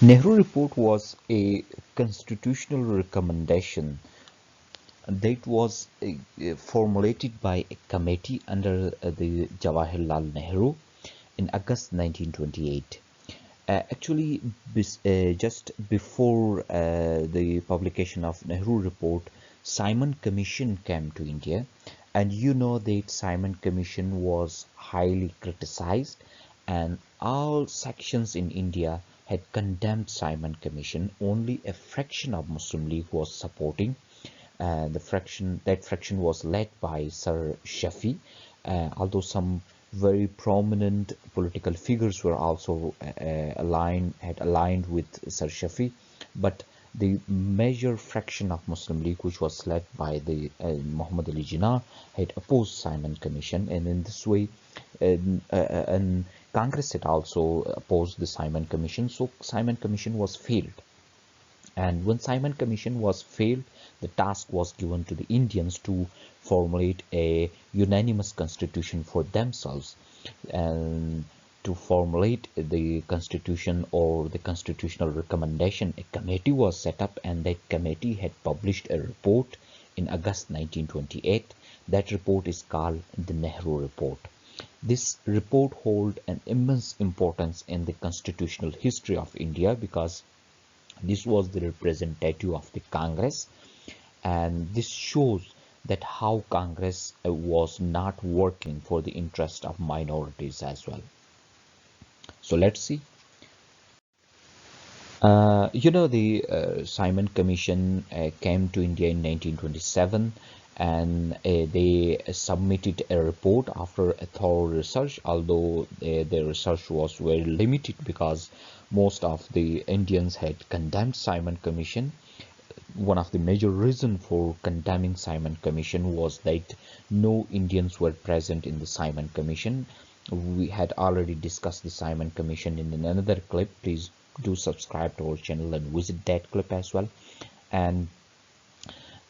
Nehru Report was a constitutional recommendation that was formulated by a committee under the Jawaharlal Nehru in August 1928. Actually, just before the publication of Nehru Report, Simon Commission came to India, and you know that Simon Commission was highly criticized, and all sections in India had condemned Simon Commission. Only a fraction of Muslim League was supporting. That fraction was led by Sir Shafi, although some very prominent political figures were also aligned with Sir Shafi, but the major fraction of Muslim League, which was led by the Muhammad Ali Jinnah, had opposed Simon Commission, and in this way, and Congress had also opposed the Simon Commission. So Simon Commission was failed. And when Simon Commission was failed, the task was given to the Indians to formulate a unanimous constitution for themselves. And to formulate the constitution or the constitutional recommendation, a committee was set up, and that committee had published a report in August 1928. That report is called the Nehru Report. This report holds an immense importance in the constitutional history of India because this was the representative of the Congress, and this shows that how Congress was not working for the interest of minorities as well. So let's see. The Simon Commission came to India in 1927, and they submitted a report after a thorough research, although their research was very limited because most of the Indians had condemned Simon Commission. One of the major reasons for condemning Simon Commission was that no Indians were present in the Simon Commission. We had already discussed the Simon Commission in another clip. Please do subscribe to our channel and visit that clip as well. And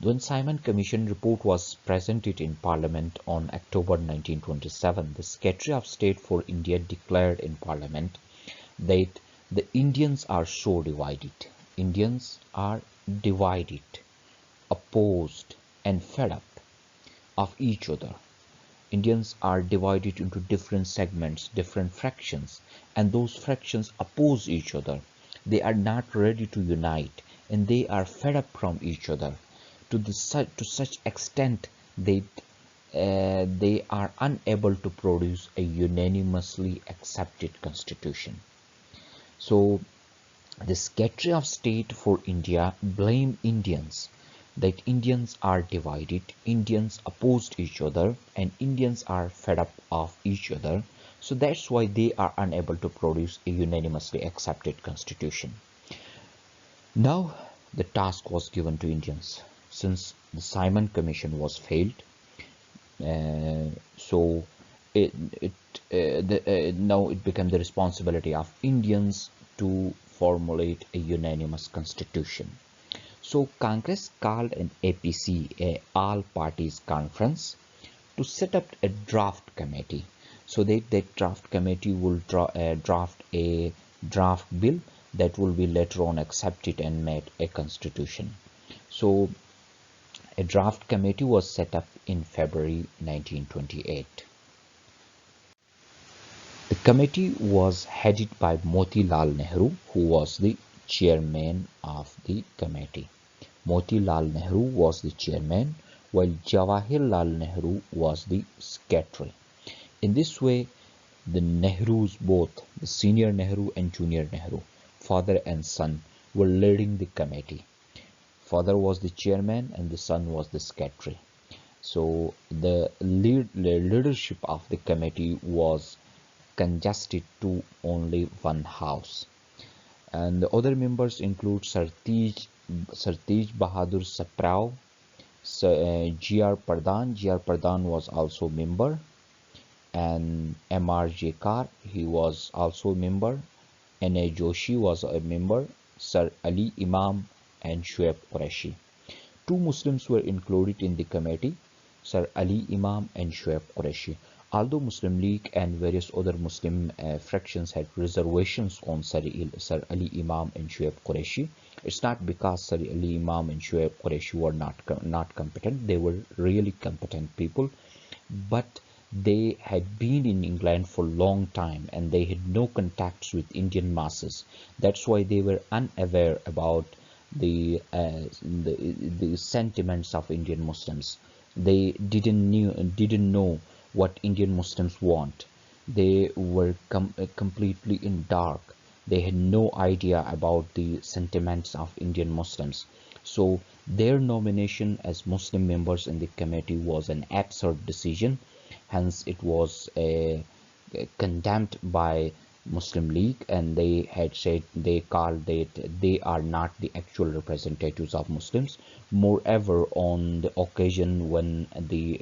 when Simon Commission report was presented in Parliament on October 1927, the Secretary of State for India declared in Parliament that the Indians are so divided. Indians are divided, opposed, and fed up of each other. Indians are divided into different segments, different fractions, and those fractions oppose each other. They are not ready to unite, and they are fed up from each other to such extent that they are unable to produce a unanimously accepted constitution. So the Secretary of State for India blamed Indians that Indians are divided, Indians opposed each other, and Indians are fed up of each other. So that's why they are unable to produce a unanimously accepted constitution. Now the task was given to Indians since the Simon Commission was failed. So now it became the responsibility of Indians to formulate a unanimous constitution. So Congress called an APC, a all parties conference, to set up a draft committee. So that draft committee will draft a draft bill that will be later on accepted and made a constitution. So a draft committee was set up in February 1928. The committee was headed by Motilal Nehru, who was the chairman of the committee. Motilal Nehru was the chairman, while Jawaharlal Nehru was the secretary. In this way, the Nehrus, both the senior Nehru and junior Nehru, father and son, were leading the committee. Father was the chairman and the son was the secretary. So the leadership of the committee was congested to only one house. And the other members include Sir Tej Bahadur Saprao, G.R. Pradhan. G.R. Pradhan was also member, and M.R. Jekar, he was also a member. N.A. Joshi was a member, Sir Ali Imam and Shoaib Qureshi. Two Muslims were included in the committee, Sir Ali Imam and Shoaib Qureshi. Although Muslim League and various other Muslim fractions had reservations on Sir Ali Imam and Shuaib Qureshi, it's not because Sir Ali Imam and Shuaib Qureshi were not competent. They were really competent people, but they had been in England for a long time and they had no contacts with Indian masses. That's why they were unaware about the sentiments of Indian Muslims. They didn't know what Indian Muslims want. They were completely in dark. They had no idea about the sentiments of Indian Muslims. So their nomination as Muslim members in the committee was an absurd decision. Hence, it was condemned by Muslim League, and they had said they called it they are not the actual representatives of Muslims. Moreover, on the occasion when the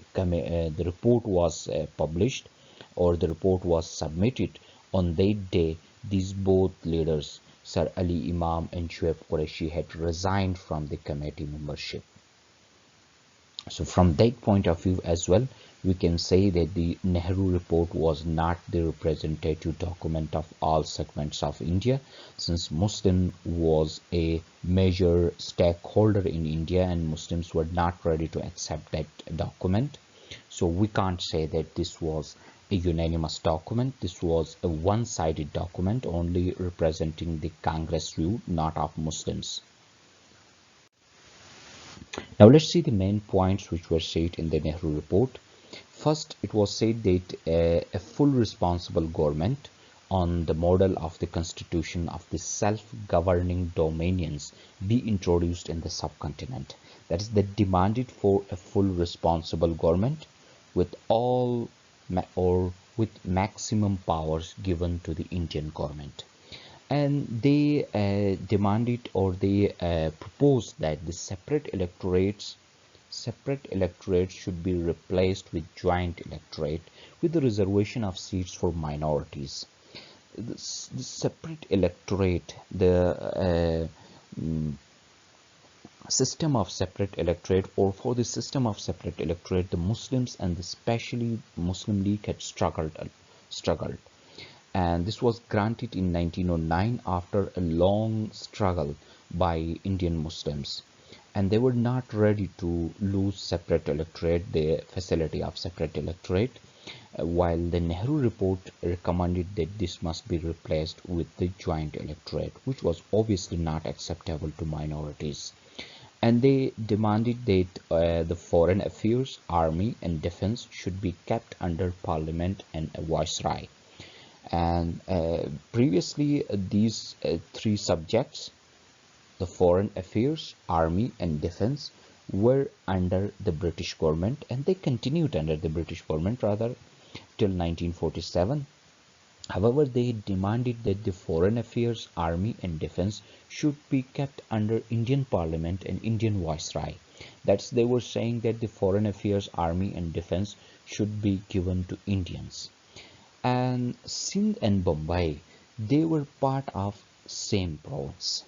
report was published or the report was submitted, on that day, these both leaders, Sir Ali Imam and Shuaib Qureshi, had resigned from the committee membership. So from that point of view as well, we can say that the Nehru Report was not the representative document of all segments of India, since Muslim was a major stakeholder in India and Muslims were not ready to accept that document. So we can't say that this was a unanimous document. This was a one-sided document only representing the Congress view, not of Muslims. Now let's see the main points which were said in the Nehru Report. First, it was said that a full responsible government on the model of the constitution of the self-governing dominions be introduced in the subcontinent. That is, they demanded for a full responsible government with all or with maximum powers given to the Indian government. And they demanded or they proposed that the separate electorates should be replaced with joint electorate with the reservation of seats for minorities. The separate electorate, the system of separate electorate, or for the system of separate electorate, the Muslims and especially Muslim League had struggled. And this was granted in 1909 after a long struggle by Indian Muslims, and they were not ready to lose separate electorate, the facility of separate electorate, while the Nehru Report recommended that this must be replaced with the joint electorate, which was obviously not acceptable to minorities. And they demanded that the foreign affairs, army and defense should be kept under parliament and a viceroy. And previously these three subjects, the foreign affairs, army and defense, were under the British government, and they continued under the British government rather till 1947. However, they demanded that the foreign affairs, army and defense should be kept under Indian parliament and Indian viceroy. That's, they were saying that the foreign affairs, army and defense should be given to Indians. And Sindh and Bombay, they were part of same province,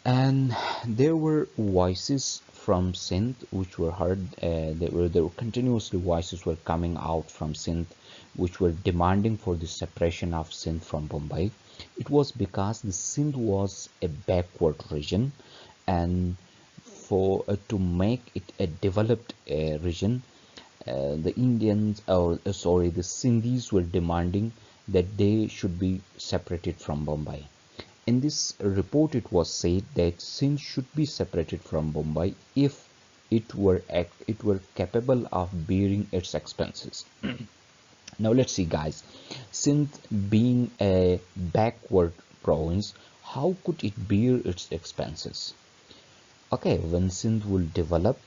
and there were voices from Sindh which were heard. There were continuously voices were coming out from Sindh which were demanding for the separation of Sindh from Bombay. It was because the Sindh was a backward region, and for to make it a developed region, the Indians, or the Sindhis were demanding that they should be separated from Bombay. In this report, it was said that Sindh should be separated from Bombay if it were capable of bearing its expenses. Now let's see, guys. Sindh being a backward province, how could it bear its expenses? Okay, when Sindh will develop,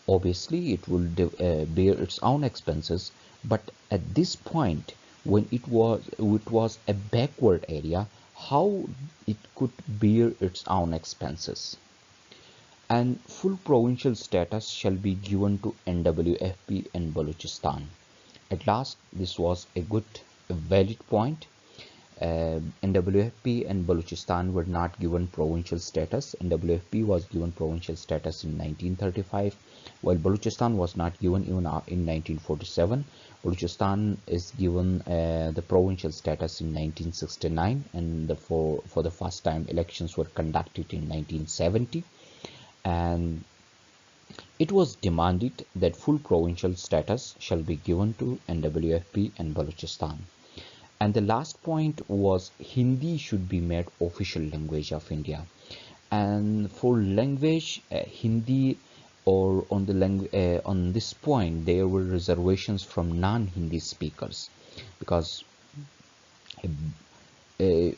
obviously it will bear its own expenses, but at this point when it was a backward area, how it could bear its own expenses? And full provincial status shall be given to NWFP and Balochistan. At last, this was a valid point. NWFP and Balochistan were not given provincial status. NWFP was given provincial status in 1935, while Balochistan was not given even in 1947. Balochistan is given the provincial status in 1969, and for the first time elections were conducted in 1970, and it was demanded that full provincial status shall be given to NWFP and Balochistan. And the last point was Hindi should be made official language of India. And for language, Hindi, or on the on this point, there were reservations from non-Hindi speakers, because a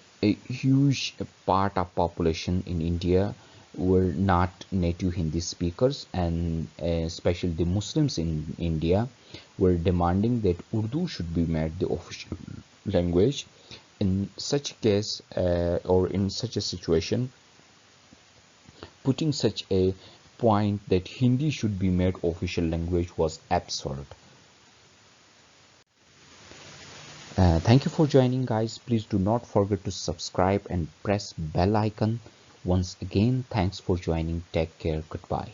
huge part of population in India were not native Hindi speakers, and especially the Muslims in India were demanding that Urdu should be made the official language. In such a case, or in such a situation, putting such a point that Hindi should be made official language was absurd. Thank you for joining, guys. Please do not forget to subscribe and press bell icon. Once again, thanks for joining. Take care. Goodbye.